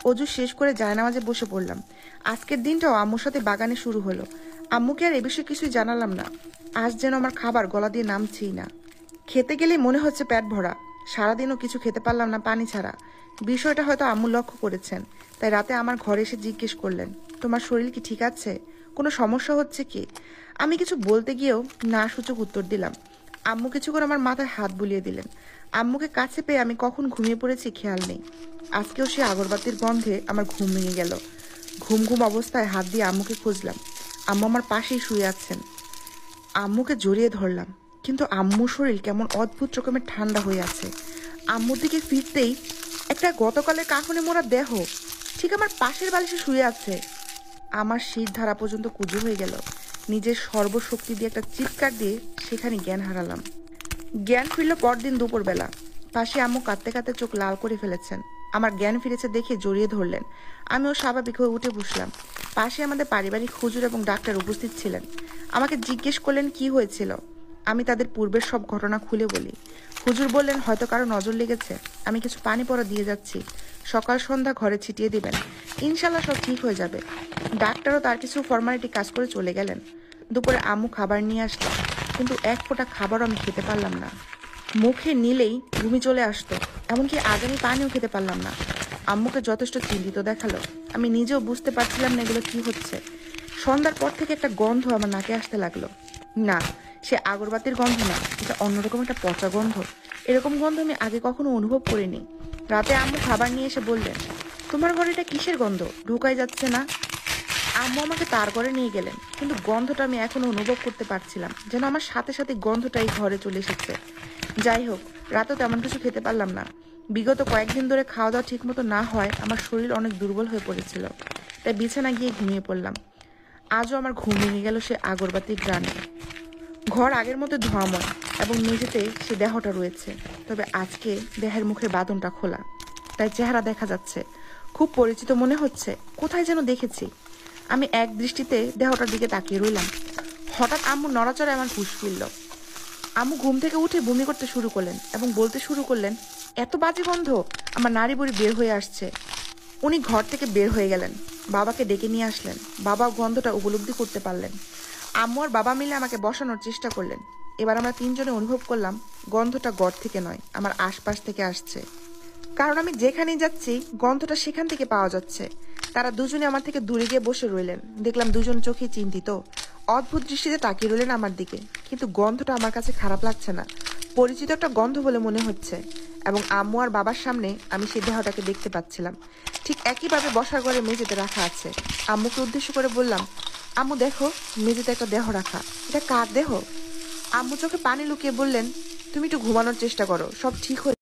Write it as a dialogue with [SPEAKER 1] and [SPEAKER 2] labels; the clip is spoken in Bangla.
[SPEAKER 1] অজু শেষ করে জায়নামাজে বসে পড়লাম। আজকের দিনটাও আম্মুর সাথে বাগানে শুরু হলো। আম্মুকে আর এ বিষয়ে কিছুই জানালাম না। আজ যেন আমার খাবার গলা দিয়ে নামছেই না। খেতে গেলে মনে হচ্ছে পেট ভরা। সারাদিনও কিছু খেতে পারলাম না পানি ছাড়া। বিষয়টা হয়তো আম্মু লক্ষ্য করেছেন, তাই রাতে আমার ঘরে এসে জিজ্ঞেস করলেন, তোমার শরীর কি ঠিক আছে? কোনো সমস্যা হচ্ছে কি? আমি কিছু বলতে গিয়েও না সূচক উত্তর দিলাম। আম্মু কিছু করে আমার মাথায় হাত বুলিয়ে দিলেন। আম্মুকে কাছে পেয়ে আমি কখন ঘুমিয়ে পড়েছি খেয়াল নেই। আজকেও সে আগরবাতির গন্ধে আমার ঘুম ভেঙে গেল। ঘুম ঘুম অবস্থায় হাত দিয়ে আম্মুকে খুঁজলাম। আম্মু আমার পাশেই শুয়ে আছেন। আম্মুকে জড়িয়ে ধরলাম, কিন্তু আম্মুর শরীর কেমন অদ্ভুত রকমের ঠান্ডা হয়ে আছে। আম্মুর দিকে ফিরতেই একটা গতকালের কাফনে মোড়া দেহ ঠিক আমার পাশের বালিশে শুয়ে আছে। আমার শীত ধারা পর্যন্ত কুজো হয়ে গেল। নিজের সর্বশক্তি দিয়ে একটা চিৎকার দিয়ে সেখানে জ্ঞান হারালাম। জ্ঞান ফিরল পরদিন দুপুরবেলা। পাশে আম্মু কাঁদতে কাঁদতে চোখ লাল করে ফেলেছেন। আমার জ্ঞান ফিরেছে দেখে জড়িয়ে ধরলেন। আমিও স্বাভাবিক হয়ে উঠে বসলাম। পাশে আমাদের পারিবারিক হুজুর এবং ডাক্তার উপস্থিত ছিলেন। আমাকে জিজ্ঞেস করলেন কি হয়েছিল। আমি তাদের পূর্বের সব ঘটনা খুলে বলি। হুজুর বললেন, হয়তো কারো নজর লেগেছে। আমি কিছু পানি পড়া দিয়ে যাচ্ছি, সকাল সন্ধ্যা ঘরে ছিটিয়ে দিবেন, ইনশাল্লাহ সব ঠিক হয়ে যাবে। ডাক্তারও তার কিছু ফর্মালিটি কাজ করে চলে গেলেন। দুপুরে আম্মু খাবার নিয়ে আসলো, কিন্তু এক ফোঁটা খাবারও আমি খেতে পারলাম না। মুখে নিলেই বমি চলে আসতো, এমনকি আজ আমি পানিও খেতে পারলাম না। আম্মুকে যথেষ্ট চিন্তিত দেখালো। আমি নিজেও বুঝতে পারছিলাম না এগুলো কি হচ্ছে। সন্ধ্যার পর থেকে একটা গন্ধ আমার নাকে আসতে লাগলো। না, সে আগরবাতির গন্ধ না, এটা অন্যরকম একটা পচা গন্ধ। এরকম গন্ধ আমি আগে কখনো অনুভব করিনি। রাতে আম্মু খাবার নিয়ে এসে বললেন, তোমার ঘরে এটা কিসের গন্ধ? ঢোকাই যাচ্ছে না। আম্মু আমাকে তার ঘরে নিয়ে গেলেন, কিন্তু গন্ধটা আমি এখনো অনুভব করতে পারছিলাম, যেন আমার সাথে সাথে গন্ধটা এই ঘরে চলে এসেছে। যাই হোক, রাতেও তেমন কিছু খেতে পারলাম না। বিগত কয়েকদিন ধরে খাওয়া দাওয়া ঠিক মতো না হয় আমার শরীর অনেক দুর্বল হয়ে পড়েছিল, তাই বিছানা গিয়ে ঘুমিয়ে পড়লাম। আজও আমার ঘুম ভেঙে গেল সে আগরবাতির গ্রানে। ঘর আগের মতো ধোঁয়াময় এবং মেঝেতে সে দেহটা রয়েছে, তবে আজকে দেহের মুখের বাঁধনটা খোলা, তাই চেহারা দেখা যাচ্ছে। খুব পরিচিত মনে হচ্ছে, কোথায় যেন দেখেছি। আমি এক দৃষ্টিতে দেহটার দিকে তাকিয়ে রইলাম। হঠাৎ আম্মু নড়াচড়ে আমার হুঁশ ফিরল। আম্মু ঘুম থেকে উঠে বমি করতে শুরু করলেন এবং বলতে শুরু করলেন, এত বাজে গন্ধ, আমার নাড়ি বুড়ি বের হয়ে আসছে। উনি ঘর থেকে বের হয়ে গেলেন, বাবাকে ডেকে নিয়ে আসলেন। বাবা গন্ধটা উপলব্ধি করতে পারলেন। আম্মু আর বাবা মিলে আমাকে বসানোর চেষ্টা করলেন। এবার আমরা তিনজনে অনুভব করলাম গন্ধটা ঘর থেকে নয়, আমার আশপাশ থেকে আসছে। কারণ আমি যেখানেই যাচ্ছি গন্ধটা সেখান থেকে পাওয়া যাচ্ছে। তারা দুজনে আমার থেকে দূরে গিয়ে বসে রইলেন। দেখলাম দুজন চোখে চিন্তিত, অদ্ভুত দৃষ্টিতে তাকিয়ে রইলেন আমার দিকে। কিন্তু গন্ধটা আমার কাছে খারাপ লাগছে না, পরিচিত একটা গন্ধ বলে মনে হচ্ছে। এবং আম্মু আর বাবার সামনে আমি সেই দেহটাকে দেখতে পাচ্ছিলাম, ঠিক একইভাবে বসার ঘরে মেঝেতে রাখা আছে। আম্মুকে উদ্দেশ্য করে বললাম, আম্মু দেখো, মেঝেতে একটা দেহ রাখা, এটা কার দেহ? আম্মু চোখে পানি লুকিয়ে বললেন, তুমি একটু ঘুমানোর চেষ্টা করো, সব ঠিক হয়ে